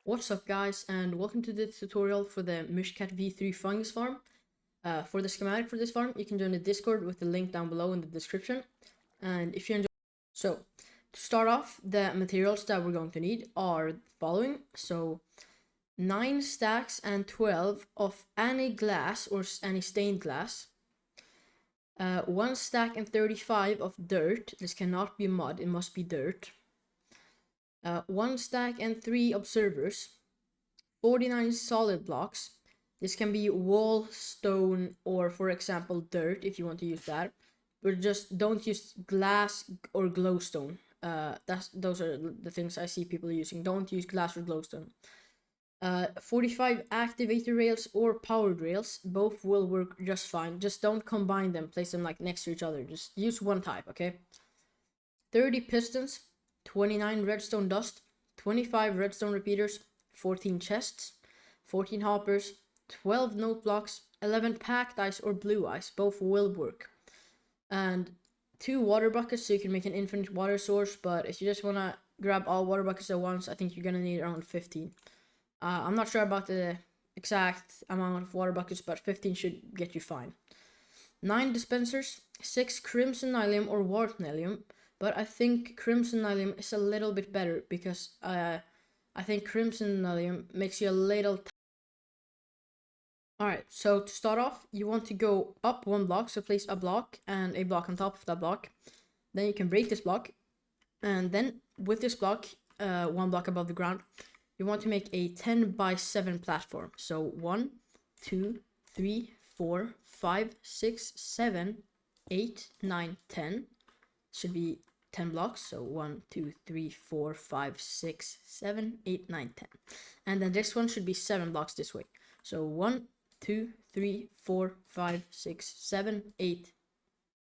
What's up guys, and welcome to the tutorial for the MyshCat v3 fungus farm. For the schematic for this farm, you can join the Discord with the link down below in the description. And if you enjoy, so to start off, the materials that we're going to need are the following. So 9 stacks and 12 of any glass or any stained glass. 1 stack and 35 of dirt. This cannot be mud, it must be dirt. 1 stack and 3 observers, 49 solid blocks. This can be wall, stone, or for example dirt if you want to use that, but just don't use glass or glowstone. Those are the things I see people using. Don't use glass or glowstone. 45 activator rails or powered rails, both will work just fine. Just don't combine them, place them like next to each other, just use one type, okay? 30 pistons, 29 redstone dust, 25 redstone repeaters, 14 chests, 14 hoppers, 12 note blocks, 11 packed ice or blue ice, both will work, and 2 water buckets so you can make an infinite water source. But if you just want to grab all water buckets at once, I think you're gonna need around 15. I'm not sure about the exact amount of water buckets, but 15 should get you fine. 9 dispensers, 6 crimson nylium or warped nylium. But I think crimson nylium is a little bit better because I think crimson nylium makes you a little. Alright, so to start off, you want to go up 1 block, so place a block and a block on top of that block. Then you can break this block, and then with this block, 1 block above the ground, you want to make a 10 by 7 platform. So 1, 2, 3, 4, 5, 6, 7, 8, 9, 10. Should be 10 blocks, so 1, 2, 3, 4, 5, 6, 7, 8, 9, 10. And then this one should be 7 blocks this way. So 1, 2, 3, 4, 5, 6, 7, 8.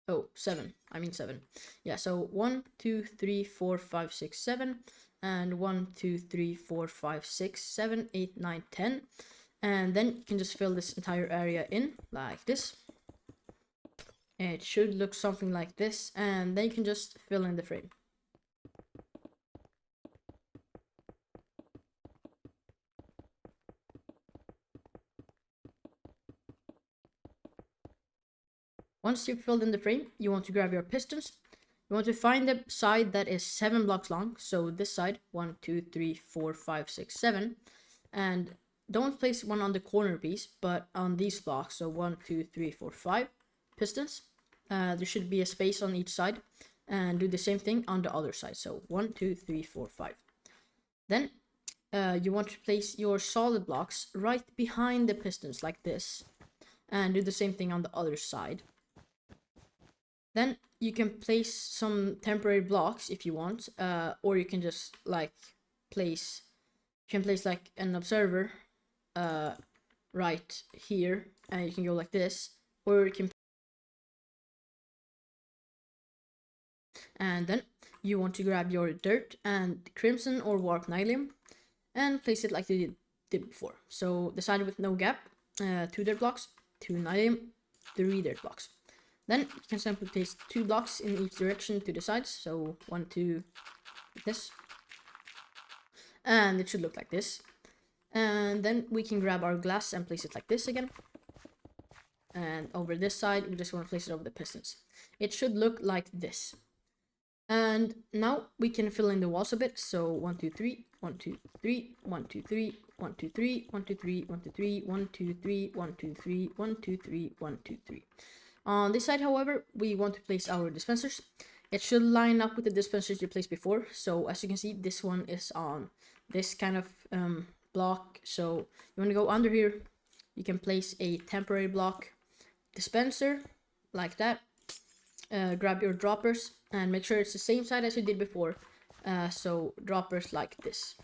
Oh, 7. I mean 7. Yeah, so 1, 2, 3, 4, 5, 6, 7. And 1, 2, 3, 4, 5, 6, 7, 8, 9, 10. And then you can just fill this entire area in like this. It should look something like this, and then you can just fill in the frame. Once you've filled in the frame, you want to grab your pistons. You want to find the side that is 7 blocks long, so this side, 1, 2, 3, 4, 5, 6, 7. And don't place one on the corner piece, but on these blocks, so 1, 2, 3, 4, 5 pistons. There should be a space on each side, and do the same thing on the other side. So 1, 2, 3, 4, 5. Then you want to place your solid blocks right behind the pistons like this, and do the same thing on the other side. Then you can place some temporary blocks if you want, or you can just like place like an observer right here, and you can go like this, or you can. And then you want to grab your dirt and crimson or warped nylium and place it like you did before. So the side with no gap, 2 dirt blocks, 2 nylium, 3 dirt blocks. Then you can simply place 2 blocks in each direction to the sides. So 1, 2, like this. And it should look like this. And then we can grab our glass and place it like this again. And over this side, we just want to place it over the pistons. It should look like this. And now we can fill in the walls a bit. So 1, 2, 3, 1, 2, 3, 1, 2, 3, 1, 2, 3, 1, 2, 3, 1, 2, 3, 1, 2, 3, 1, 2, 3, 1, 2, 3, 1, 2, 3. On this side, however, we want to place our dispensers. It should line up with the dispensers you placed before. So as you can see, this one is on this kind of block. So you want to go under here. You can place a temporary block dispenser like that. Grab your droppers and make sure it's the same side as you did before. So droppers like this.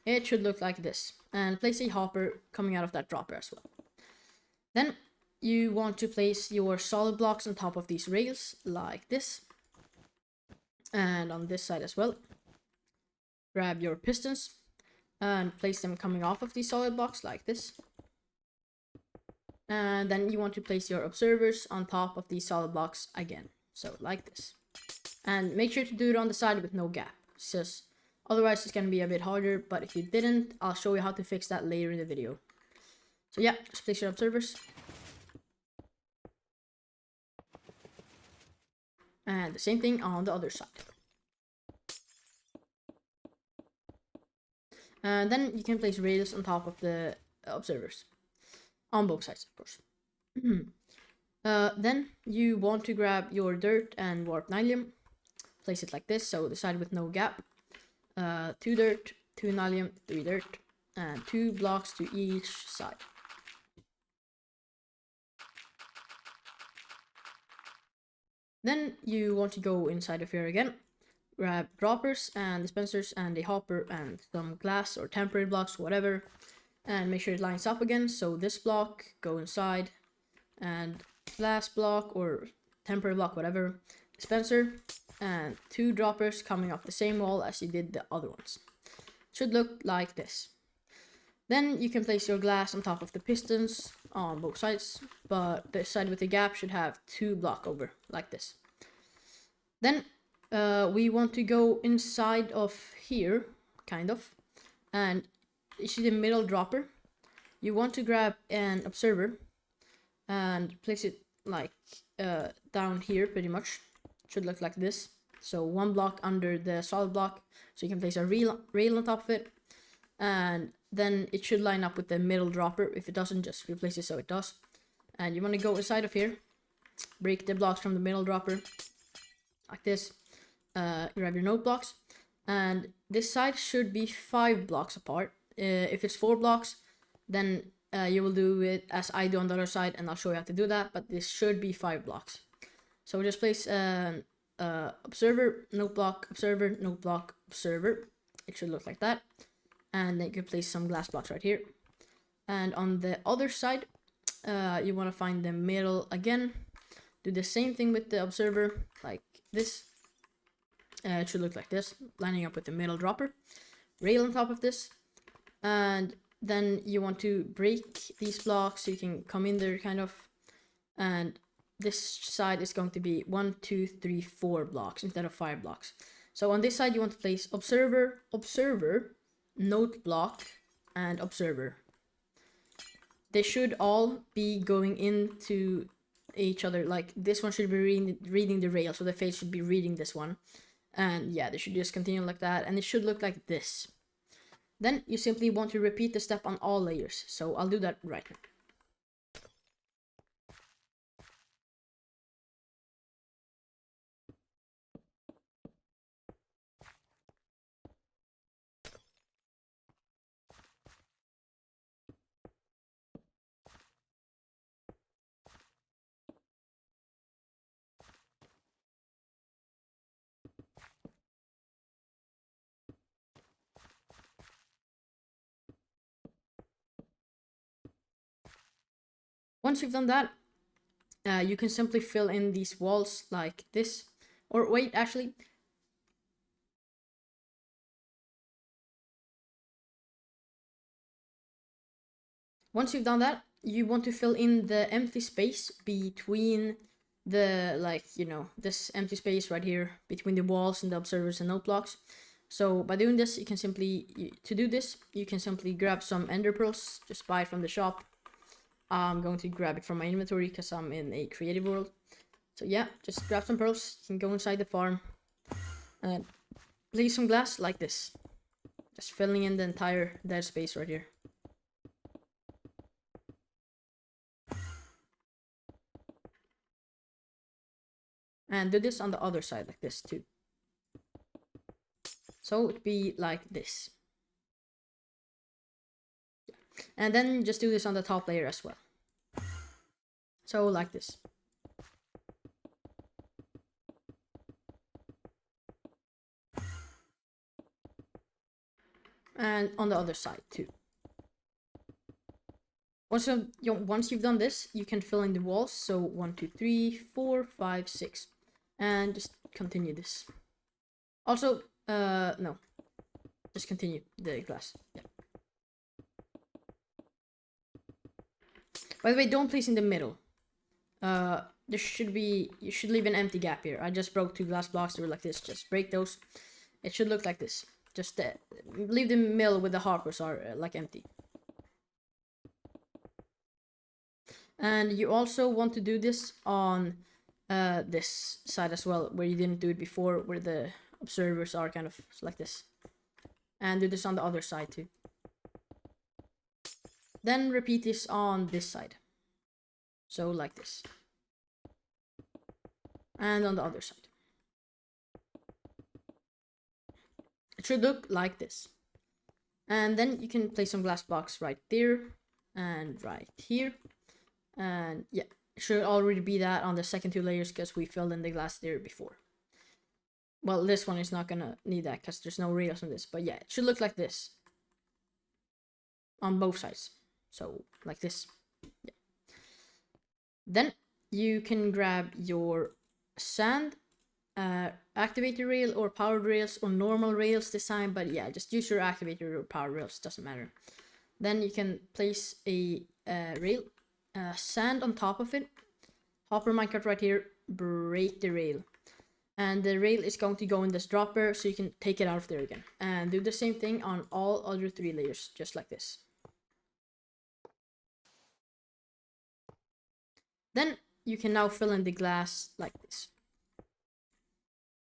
It should look like this. And place a hopper coming out of that dropper as well. Then you want to place your solid blocks on top of these rails like this. And on this side as well. Grab your pistons and place them coming off of these solid blocks like this. And then you want to place your observers on top of these solid blocks again. So like this. And make sure to do it on the side with no gap. It's just Otherwise, it's going to be a bit harder, but if you didn't, I'll show you how to fix that later in the video. So yeah, just place your observers. And the same thing on the other side. And then you can place rails on top of the observers. On both sides, of course. Then you want to grab your dirt and warp nylium. Place it like this, so the side with no gap. 2 dirt, 2 nylium, 3 dirt, and 2 blocks to each side. Then you want to go inside of here again, grab droppers and dispensers and a hopper and some glass or temporary blocks, whatever, and make sure it lines up again. So this block, go inside, and glass block or temporary block, whatever, dispenser, and 2 droppers coming off the same wall as you did the other ones. Should look like this. Then you can place your glass on top of the pistons on both sides, but the side with the gap should have 2 block over, like this. Then we want to go inside of here, kind of, and you see the middle dropper. You want to grab an observer and place it like down here, pretty much. Should look like this. So 1 block under the solid block, so you can place a rail on top of it, and then it should line up with the middle dropper. If it doesn't, just replace it so it does. And you want to go inside of here, break the blocks from the middle dropper, like this. Grab your note blocks, and this side should be 5 blocks apart. If it's 4 blocks, then you will do it as I do on the other side, and I'll show you how to do that, but this should be 5 blocks. So just place observer, note block, observer, note block, observer. It should look like that. And then you can place some glass blocks right here. And on the other side, you want to find the middle again. Do the same thing with the observer, like this. It should look like this, lining up with the middle dropper. Rail on top of this. And then you want to break these blocks so you can come in there, kind of. And this side is going to be 1, 2, 3, 4 blocks instead of 5 blocks. So on this side, you want to place observer, observer, note block, and observer. They should all be going into each other. Like this one should be reading the rail, so the face should be reading this one. And yeah, they should just continue like that, and it should look like this. Then you simply want to repeat the step on all layers. So I'll do that right now. Once you've done that, you can simply fill in these walls like this. Or wait, actually. Once you've done that, you want to fill in the empty space between the, like, you know, this empty space right here between the walls and the observers and note blocks. So by doing this, you can simply, to do this, you can simply grab some ender pearls, just buy it from the shop. I'm going to grab it from my inventory because I'm in a creative world. So yeah, just grab some pearls, you can go inside the farm and place some glass like this. Just filling in the entire dead space right here. And do this on the other side like this too. So it'd be like this. And then just do this on the top layer as well. So like this. And on the other side too. Once you've done this, you can fill in the walls. So 1, 2, 3, 4, 5, 6. And just continue this. Also, no. Just continue the glass. Yeah. By the way, don't place in the middle. You should leave an empty gap here. I just broke 2 glass blocks that were like this. Just break those. It should look like this. Just leave the middle with the hoppers are like empty. And you also want to do this on this side as well, where you didn't do it before, where the observers are kind of like this. And do this on the other side too. Then repeat this on this side. So like this. And on the other side. It should look like this. And then you can place some glass blocks right there and right here. And yeah, it should already be that on the second 2 layers because we filled in the glass there before. Well, this one is not gonna need that because there's no rails on this. But yeah, it should look like this on both sides. So like this. Yeah. Then you can grab your sand, activator rail or powered rails or normal rails this time. But yeah, just use your activator or powered rails, doesn't matter. Then you can place a rail, sand on top of it, hopper minecart right here, break the rail. And the rail is going to go in this dropper, so you can take it out of there again. And do the same thing on all other 3 layers, just like this. Then you can now fill in the glass like this.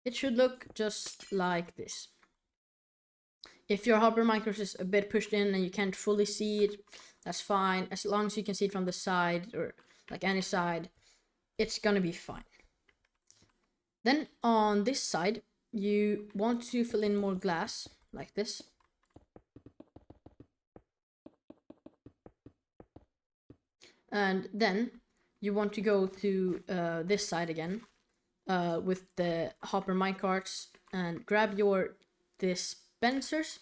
It should look just like this. If your hopper minecart is a bit pushed in and you can't fully see it, that's fine. As long as you can see it from the side or like any side, it's gonna be fine. Then on this side, you want to fill in more glass like this. And then you want to go to this side again with the hopper minecarts and grab your dispensers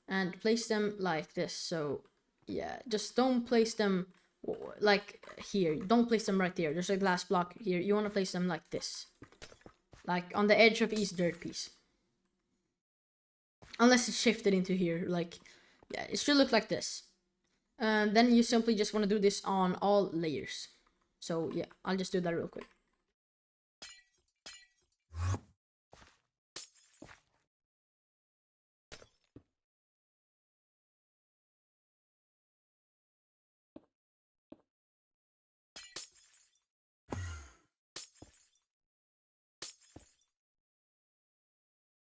and place them like this. So yeah, just don't place them like here. Don't place them right there. There's a glass block here. You want to place them like this. Like on the edge of each dirt piece. Unless it's shifted into here. Like, yeah, it should look like this. And then you simply just want to do this on all layers. So yeah, I'll just do that real quick.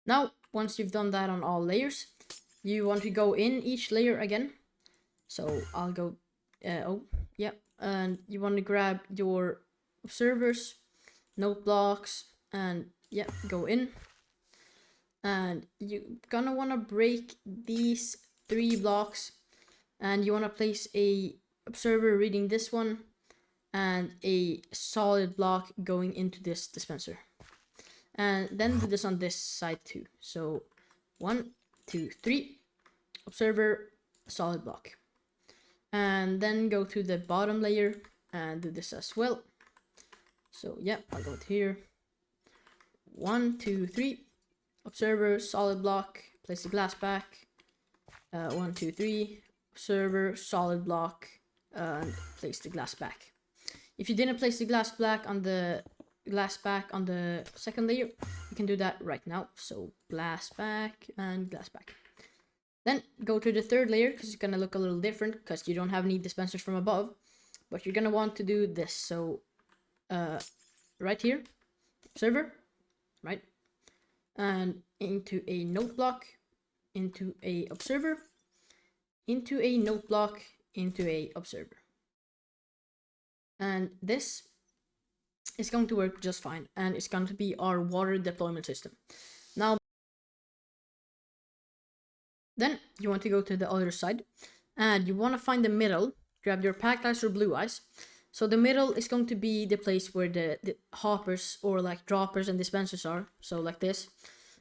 Now, once you've done that on all layers, you want to go in each layer again. So I'll go, oh, yeah. And you want to grab your observers, note blocks, and yeah, go in. And you're gonna want to break these 3 blocks. And you want to place a observer reading this one and a solid block going into this dispenser. And then do this on this side too. So 1, 2, 3, observer, solid block. And then go to the bottom layer and do this as well. So yeah, I'll go to here. 1, 2, 3, observer, solid block, place the glass back. 1, 2, 3, observer, solid block, and place the glass back. If you didn't place the glass back on the second layer, you can do that right now. So glass back and glass back. Then go to the 3rd layer because it's gonna look a little different because you don't have any dispensers from above, but you're gonna want to do this. So right here, observer, right, and into a note block, into a observer, into a note block, into a observer. And this is going to work just fine, and it's going to be our water deployment system. Now, then you want to go to the other side, and you want to find the middle. Grab your packed ice or blue ice. So the middle is going to be the place where the hoppers or like droppers and dispensers are. So like this.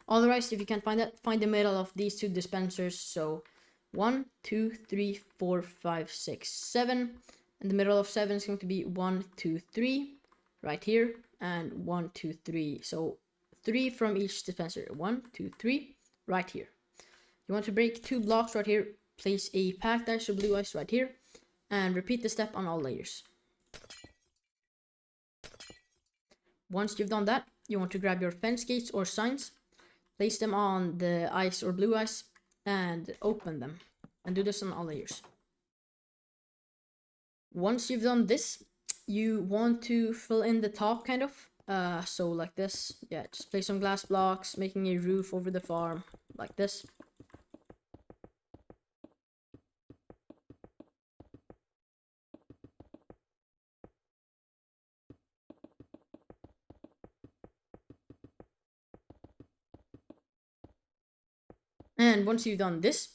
Otherwise, if you can't find that, find the middle of these 2 dispensers. So 1, 2, 3, 4, 5, 6, 7. And the middle of 7 is going to be 1, 2, 3 right here. And 1, 2, 3. So 3 from each dispenser. 1, 2, 3 right here. You want to break 2 blocks right here. Place a packed ice or blue ice right here. And repeat the step on all layers. Once you've done that, you want to grab your fence gates or signs. place them on the ice or blue ice, and open them. And do this on all layers. Once you've done this, you want to fill in the top kind of. So like this. Yeah, just place some glass blocks, making a roof over the farm like this. And once you've done this,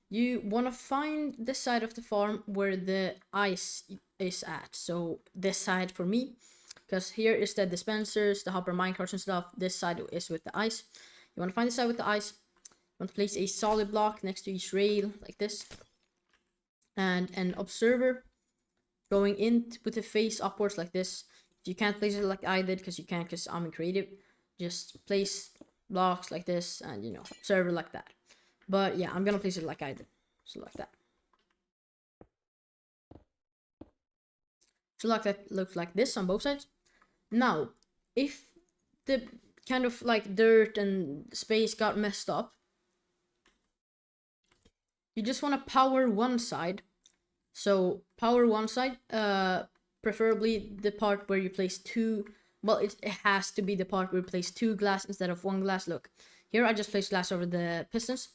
you want to find the side of the farm where the ice is at. So this side for me, because here is the dispensers, the hopper minecarts and stuff. This side is with the ice. You want to find the side with the ice. You want to place a solid block next to each rail like this. And an observer going in with the face upwards like this. If you can't place it like I did, because you can't, because I'm in creative, just place blocks like this and, you know, observer like that. But yeah, I'm gonna place it like I did. So like that. So like that looks like this on both sides. Now, if the kind of like dirt and space got messed up, you just want to power one side. So power one side, preferably the part where you place two. Well, it has to be the part where you place two glass instead of one glass. Look, here I just placed glass over the pistons.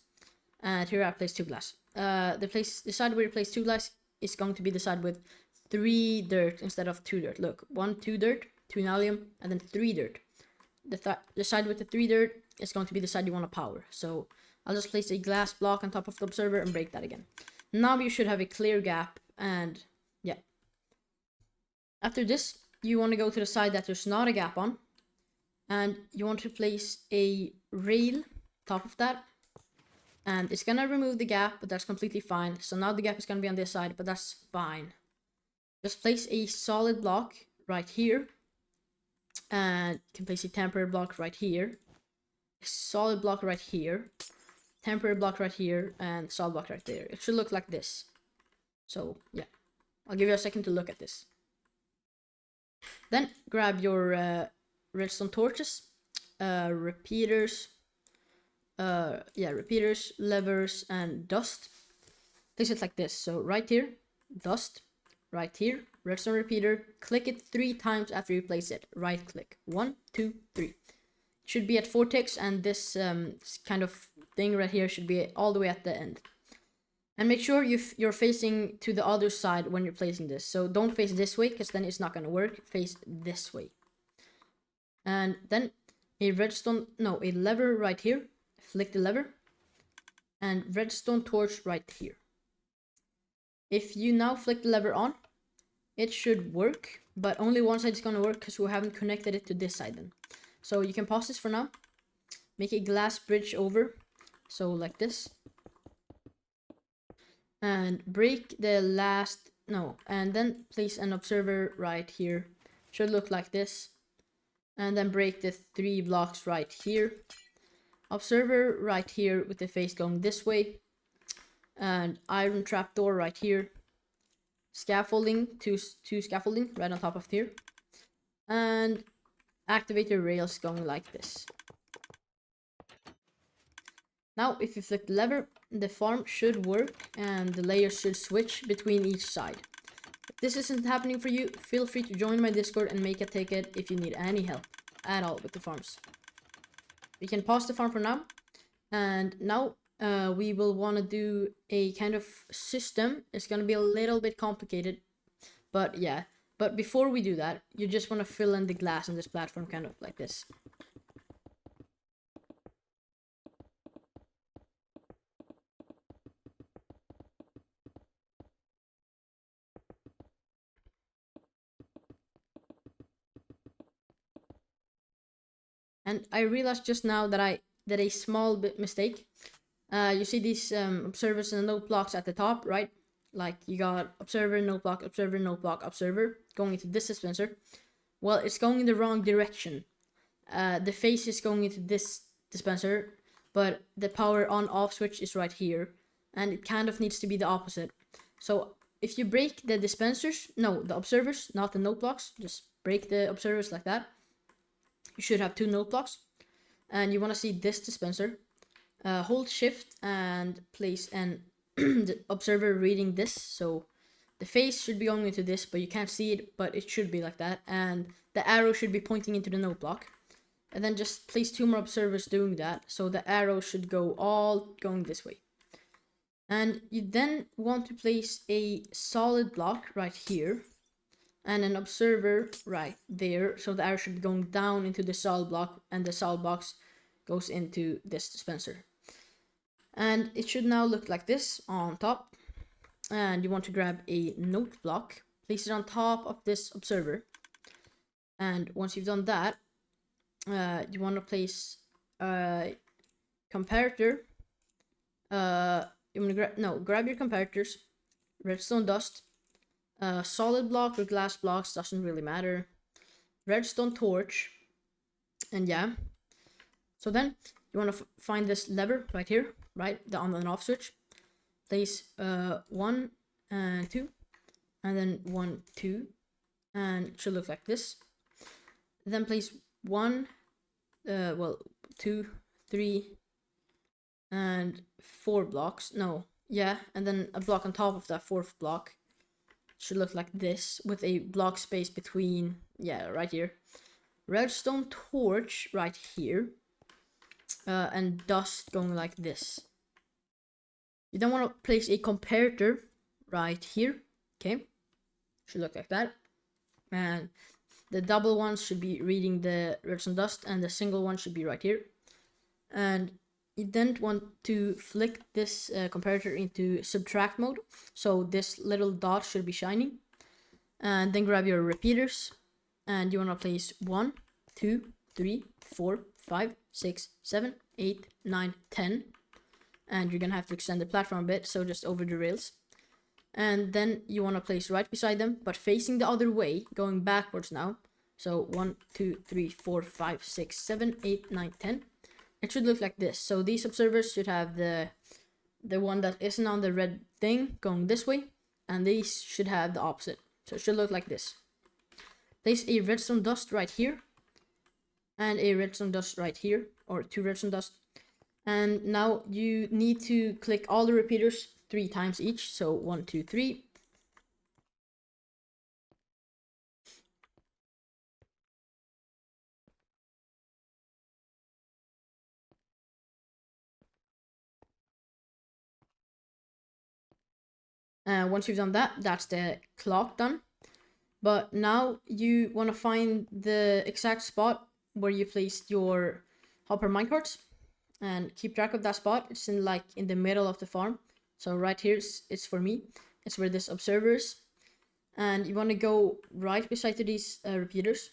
And here I place two glass. The side where you place two glass is going to be the side with 3 dirt instead of 2 dirt. Look, 1, 2 dirt, 2 nalium, and then 3 dirt. The side with the 3 dirt is going to be the side you want to power. So I'll just place a glass block on top of the observer and break that again. Now you should have a clear gap, and yeah. After this, you want to go to the side that there's not a gap on, and you want to place a rail top of that. And it's gonna remove the gap, but that's completely fine. So now the gap is gonna be on this side, but that's fine. Just place a solid block right here. And you can place a temporary block right here. A solid block right here. Temporary block right here. And solid block right there. It should look like this. So, yeah. I'll give you a second to look at this. Then, grab your redstone torches. Repeaters. Repeaters, levers, and dust. Place it like this. So right here, dust. Right here, redstone repeater. Click it 3 times after you place it. Right click. 1, 2, 3. It should be at 4 ticks, and this kind of thing right here should be all the way at the end. And make sure you're facing to the other side when you're placing this. So don't face this way, because then it's not going to work. Face this way. And then a lever right here. Flick the lever, and redstone torch right here. If you now flick the lever on, it should work, but only one side is going to work because we haven't connected it to this side then. So you can pause this for now, make a glass bridge over, so like this, and break the last, and then place an observer right here. Should look like this, and then break the 3 blocks right here. Observer right here with the face going this way, and iron trapdoor right here. Scaffolding, two scaffolding right on top of here, and activator rails going like this. Now, if you flick the lever, the farm should work, and the layers should switch between each side. If this isn't happening for you, feel free to join my Discord and make a ticket if you need any help at all with the farms. We can pause the farm for now, and now we will want to do a kind of system. It's going to be a little bit complicated, but yeah. But before we do that, you just want to fill in the glass on this platform kind of like this. And I realized just now that I did a small bit mistake. You see these observers and note blocks at the top, right? Like you got observer, note block, observer, note block, observer going into this dispenser. Well, it's going in the wrong direction. The face is going into this dispenser, but the power on off switch is right here, and it kind of needs to be the opposite. So if you break the dispensers, the observers, not the note blocks, just break the observers like that. You should have 2 note blocks. and you want to see this dispenser, hold shift and place an observer reading this. So the face should be going into this, but you can't see it, but it should be like that. And the arrow should be pointing into the note block. And then just place 2 more observers doing that. So the arrow should go all going this way. And you then want to place a solid block right here and an observer right there. So the arrow should be going down into the solid block, and the solid box goes into this dispenser. And it should now look like this on top. And you want to grab a note block, place it on top of this observer. And once you've done that, you want to place a comparator. You want to grab your comparators, redstone dust, solid block or glass blocks, doesn't really matter, redstone torch, and yeah. So then you want to find this lever right here, right, the on and off switch. Place 1 and 2, and then 1, 2, and it should look like this. Then place 1, 2, 3, and 4 blocks. And then a block on top of that 4th block. Should look like this with a block space between, right here. Redstone torch right here, and dust going like this. You then want to place a comparator right here. Okay, should look like that. And the double ones should be reading the redstone dust, and the single one should be right here. And you then want to flick this comparator into subtract mode, so this little dot should be shining. And then grab your repeaters, and you want to place 1, 2, 3, 4, 5, 6, 7, 8, 9, 10. And you're gonna have to extend the platform a bit, so just over the rails. And then you want to place right beside them, but facing the other way, going backwards now. So 1, 2, 3, 4, 5, 6, 7, 8, 9, 10. It should look like this. So these observers should have the one that isn't on the red thing going this way, and these should have the opposite. So it should look like this. Place a redstone dust right here, and a redstone dust right here, or 2 redstone dust. And now you need to click all the repeaters 3 times each. So 1, 2, 3. Once you've done that, that's the clock done. But now you want to find the exact spot where you placed your hopper minecarts, and keep track of that spot. It's in the middle of the farm. So right here, it's for me. It's where this observer is. And you want to go right beside these repeaters.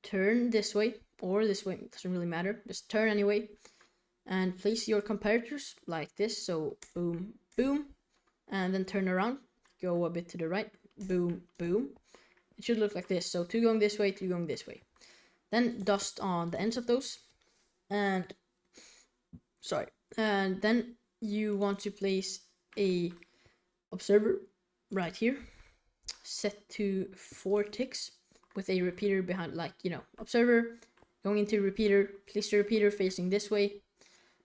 Turn this way or this way, it doesn't really matter. Just turn anyway. And place your comparators like this. So boom, boom. And then turn around. Go a bit to the right. Boom, boom. It should look like this. So 2 going this way, 2 going this way. Then dust on the ends of those. And then you want to place a observer right here, set to 4 ticks with a repeater behind, observer going into repeater, place the repeater facing this way,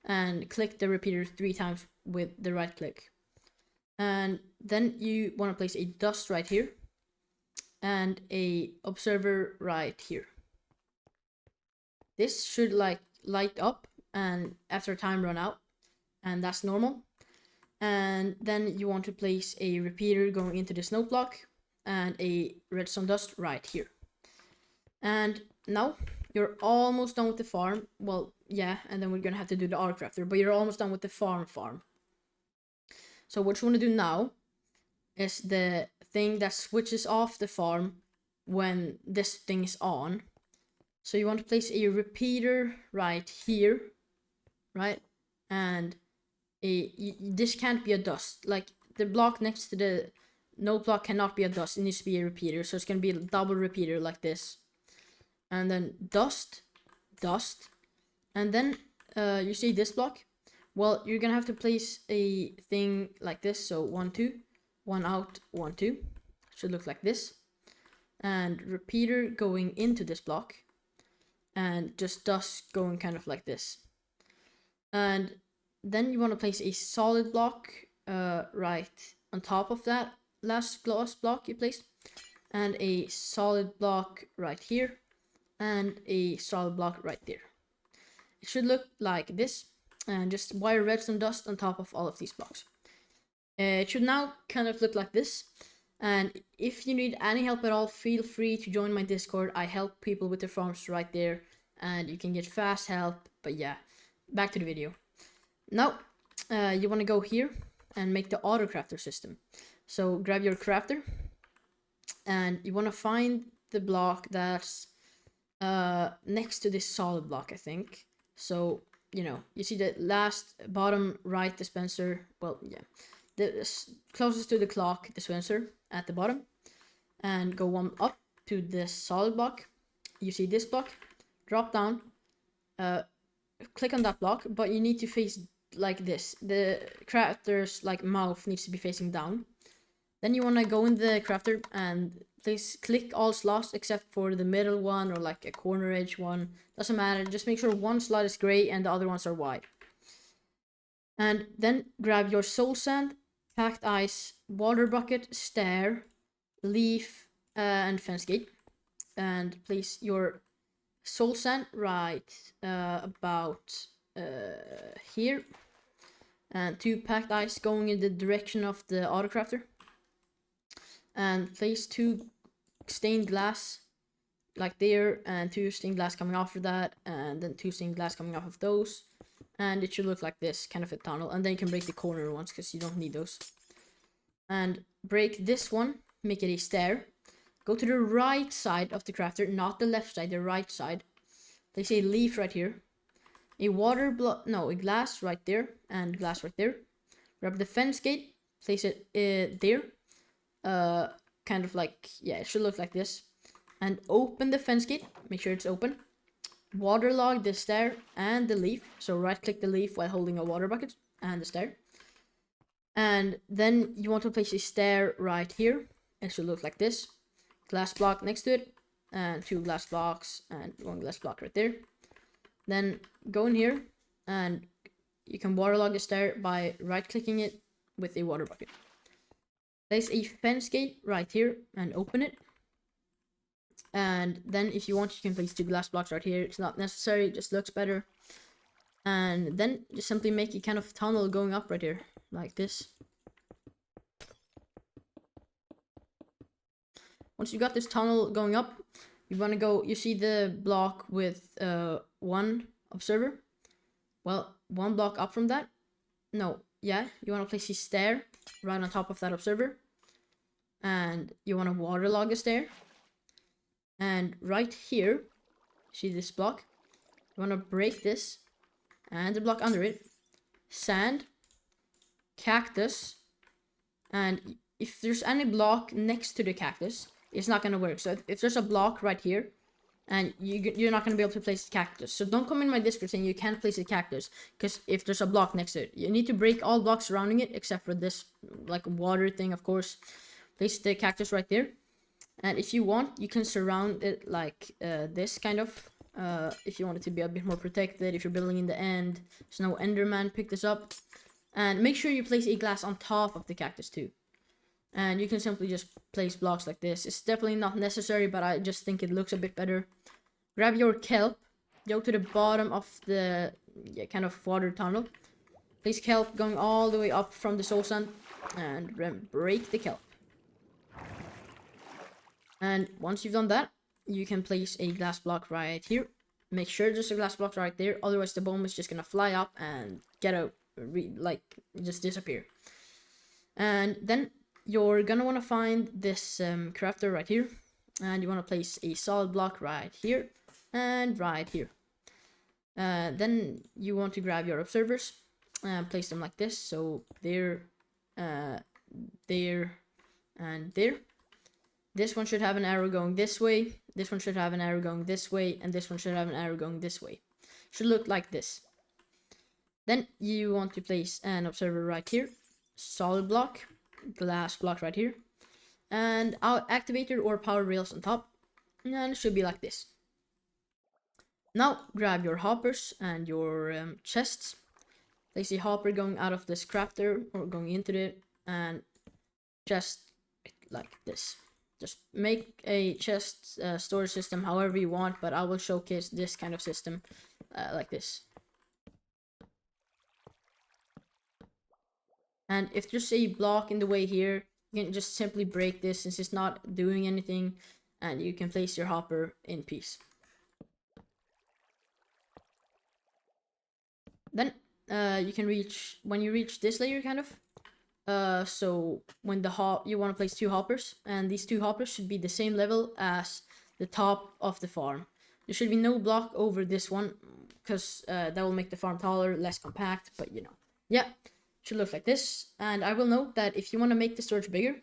and click the repeater 3 times with the right click. And then you want to place a dust right here and a observer right here. This should light up and after time run out, and that's normal. And then you want to place a repeater going into this note block and a redstone dust right here. And now you're almost done with the farm. Well, yeah, and then we're gonna have to do the Autocrafter, but you're almost done with the farm. So what you want to do now is the thing that switches off the farm when this thing is on. So you want to place a repeater right here, right? And this can't be a dust. Like the block next to the note block cannot be a dust. It needs to be a repeater. So it's gonna be a double repeater like this. And then dust, and then you see this block. Well, you're gonna have to place a thing like this. So 1, 2, 1 out, 1, 2. Should look like this. And repeater going into this block. and just dust going kind of like this. And then you want to place a solid block right on top of that last gloss block you placed, and a solid block right here, and a solid block right there. It should look like this, and just wire redstone dust on top of all of these blocks. It should now kind of look like this. And if you need any help at all, feel free to join my Discord. I help people with their farms right there, and you can get fast help. But yeah, back to the video. Now, you want to go here and make the Autocrafter system. So grab your crafter, and you want to find the block that's next to this solid block, I think. So, you see the last bottom right dispenser. Well, yeah, the closest to the clock dispenser at the bottom, and go one up to this solid block. You see this block, drop down, click on that block, but you need to face like this. The crafter's like mouth needs to be facing down. Then you want to go in the crafter and please click all slots except for the middle one or like a corner edge one. Doesn't matter, just make sure one slot is gray and the other ones are white. And then grab your soul sand, packed ice, water bucket, stair, leaf, and fence gate. And place your soul sand right about here. And 2 packed ice going in the direction of the Autocrafter. And place 2 stained glass like there, and 2 stained glass coming off of that, and then 2 stained glass coming off of those. And it should look like this, kind of a tunnel. And then you can break the corner ones because you don't need those. And break this one, make it a stair. Go to the right side of the crafter, not the left side, the right side. Place a leaf right here. A a glass right there, and glass right there. Grab the fence gate, place it there. Kind of like, yeah, it should look like this. And open the fence gate, make sure it's open. Waterlog the stair and the leaf. So right click the leaf while holding a water bucket and the stair. And then you want to place a stair right here. It should look like this. Glass block next to it, and 2 glass blocks, and 1 glass block right there. Then go in here, and you can waterlog the stair by right clicking it with a water bucket. Place a fence gate right here and open it. And then if you want, you can place 2 glass blocks right here. It's not necessary, it just looks better. And then just simply make a kind of tunnel going up right here, like this. Once you got this tunnel going up, you want to go, you see the block with 1 observer? Well, 1 block up from that. No, yeah, you want to place a stair right on top of that observer. And you want to waterlog a stair. And right here, see this block? You want to break this and the block under it. Sand, cactus, and if there's any block next to the cactus, it's not going to work. So if there's a block right here, and you're not going to be able to place the cactus. So don't come in my Discord saying you can't place the cactus, because if there's a block next to it, you need to break all blocks surrounding it, except for this, like, water thing, of course. Place the cactus right there. And if you want, you can surround it like this, kind of. If you want it to be a bit more protected, if you're building in the end, so no Enderman pick this up. And make sure you place a glass on top of the cactus too. And you can simply just place blocks like this. It's definitely not necessary, but I just think it looks a bit better. Grab your kelp, go to the bottom of the kind of water tunnel. Place kelp going all the way up from the soul sand, and then break the kelp. And once you've done that, you can place a glass block right here. Make sure there's a glass block right there, otherwise the bomb is just gonna fly up and get out, just disappear. And then you're gonna want to find this crafter right here, and you want to place a solid block right here and right here. Then you want to grab your observers and place them like this, so there, there, and there. This one should have an arrow going this way, this one should have an arrow going this way, and this one should have an arrow going this way. Should look like this. Then you want to place an observer right here, solid block, glass block right here, and our activator or power rails on top, and it should be like this. Now grab your hoppers and your chests. Place a hopper going out of this crafter or going into it, and just like this. Just make a chest storage system however you want, but I will showcase this kind of system like this. And if there's a block in the way here, you can just simply break this since it's not doing anything, and you can place your hopper in peace. Then you can reach, when you reach this layer kind of, so when you want to place 2 hoppers, and these 2 hoppers should be the same level as the top of the farm. There should be no block over this one, because that will make the farm taller, less compact, but you know. Yeah, should look like this. And I will note that if you want to make the storage bigger,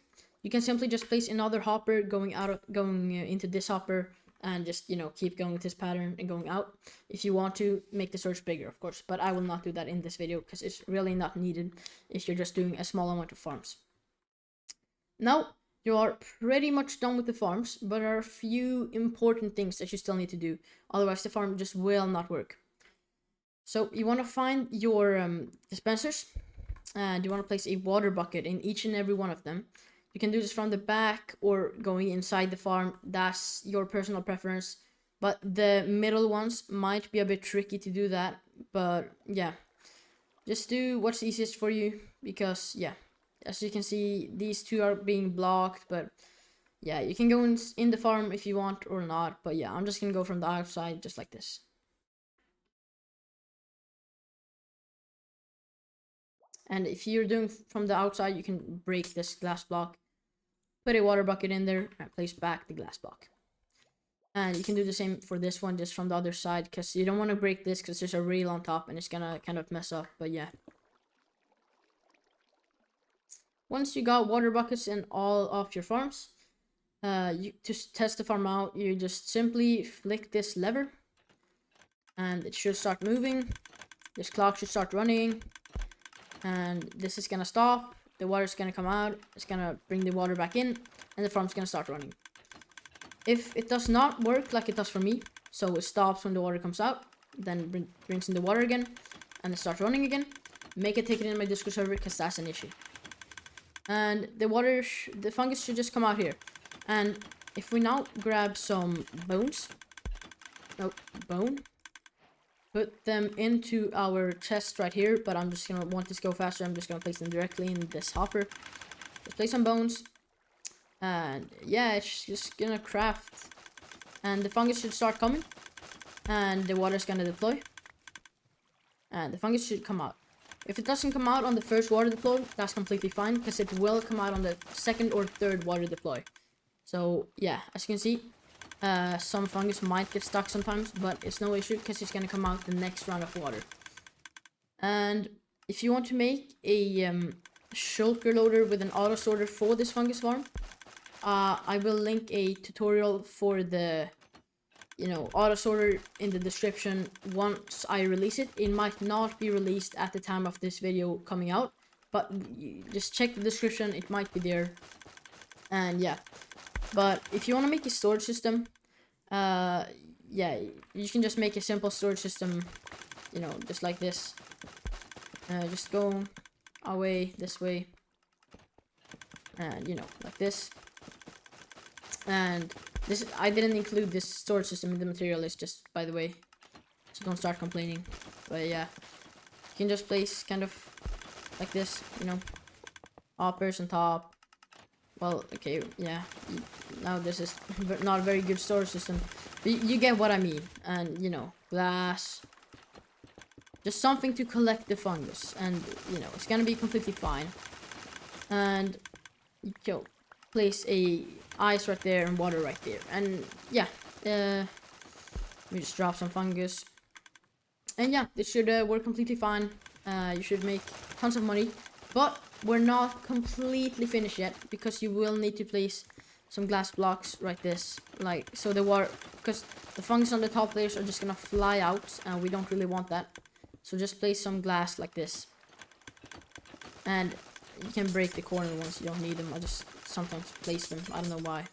you can simply just place another hopper going into this hopper, and just, you know, keep going with this pattern and going out if you want to make the storage bigger, of course. But I will not do that in this video because it's really not needed if you're just doing a small amount of farms. Now you are pretty much done with the farms, but there are a few important things that you still need to do, otherwise the farm just will not work. So you want to find your dispensers, and you want to place a water bucket in each and every one of them. You can do this from the back or going inside the farm. That's your personal preference. But the middle ones might be a bit tricky to do that. But yeah, just do what's easiest for you. Because yeah, as you can see, these 2 are being blocked. But yeah, you can go in the farm if you want or not. But yeah, I'm just going to go from the outside just like this. And if you're doing from the outside, you can break this glass block. Put a water bucket in there and place back the glass block. And you can do the same for this one, just from the other side, because you don't want to break this because there's a rail on top and it's gonna kind of mess up. But yeah, once you got water buckets in all of your farms, to test the farm out, you just simply flick this lever and it should start moving. This clock should start running, and this is gonna stop. The water's gonna come out, it's gonna bring the water back in, and the farm's gonna start running. If it does not work like it does for me, so it stops when the water comes out, then brings in the water again, and it starts running again, make a ticket in my Discord server, because that's an issue. And the fungus should just come out here. And if we now grab some bone, put them into our chest right here, but I'm just gonna want this to go faster. I'm just gonna place them directly in this hopper. Let's place some bones, and yeah, it's just gonna craft, and the fungus should start coming, and the water's gonna deploy, and the fungus should come out. If it doesn't come out on the first water deploy, that's completely fine, because it will come out on the 2nd or 3rd water deploy. So yeah, as you can see, some fungus might get stuck sometimes, but it's no issue because it's gonna come out the next round of water. And if you want to make a shulker loader with an auto sorter for this fungus farm, I will link a tutorial for the auto sorter in the description once I release it. It might not be released at the time of this video coming out, but just check the description, it might be there. And yeah, but if you want to make a storage system, yeah, you can just make a simple storage system, just like this. Just go away this way, and like this. And this, I didn't include this storage system in the material list, just by the way, so don't start complaining. But yeah, you can just place kind of like this, hoppers on top. Well, okay, yeah, now this is not a very good storage system, but you get what I mean. And glass, just something to collect the fungus, and it's gonna be completely fine. And place a ice right there and water right there, and yeah, we just drop some fungus, and yeah, this should work completely fine. You should make tons of money, but we're not completely finished yet, because you will need to place some glass blocks right this, like so the water, because the fungus on the top layers are just gonna fly out, and we don't really want that. So just place some glass like this, and you can break the corner ones, you don't need them. I just sometimes place them, I don't know why.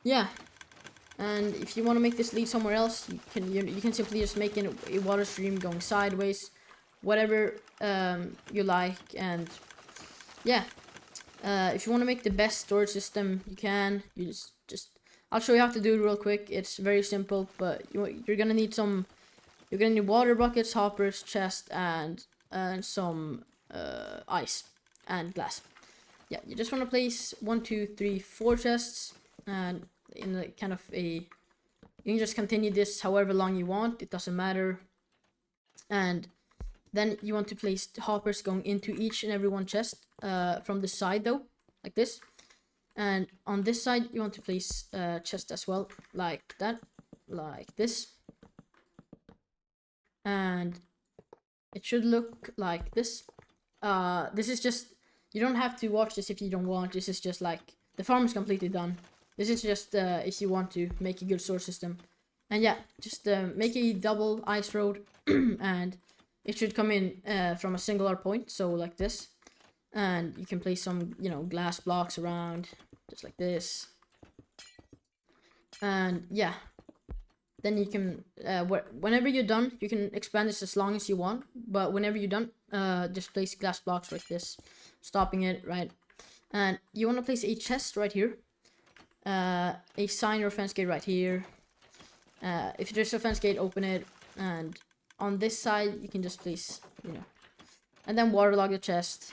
Yeah, And if you want to make this lead somewhere else, you can simply just make a water stream going sideways, whatever you like. And yeah, if you want to make the best storage system you can, you just I'll show you how to do it real quick. It's very simple, but you're gonna need water buckets, hoppers, chest, and some ice and glass. Yeah, you just want to place 1, 2, 3, 4 chests, and in a kind of you can just continue this however long you want, it doesn't matter. And then you want to place hoppers going into each and every one chest from the side though, like this. And on this side you want to place chest as well, like that, like this. And it should look like this. This is just, you don't have to watch this if you don't want. This is just like, the farm is completely done. This is just if you want to make a good storage system. And yeah, just make a double ice road and it should come in from a singular point, so like this. And you can place some, glass blocks around, just like this. And yeah, then you can, whenever you're done, you can expand this as long as you want. But whenever you're done, just place glass blocks like this, stopping it, right? And you want to place a chest right here. A sign or fence gate right here. If there's a fence gate, open it. And on this side, you can just place, and then waterlog the chest.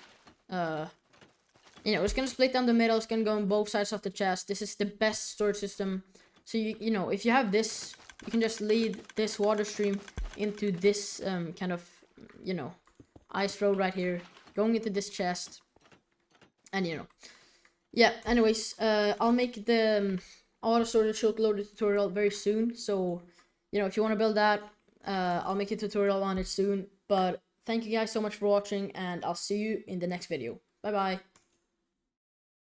It's gonna split down the middle. It's gonna go on both sides of the chest. This is the best storage system. So if you have this, you can just lead this water stream into this kind of, ice road right here, going into this chest. And yeah, anyways, I'll make the auto storage shulk loader tutorial very soon. So, if you want to build that, I'll make a tutorial on it soon. But thank you guys so much for watching, and I'll see you in the next video. Bye bye.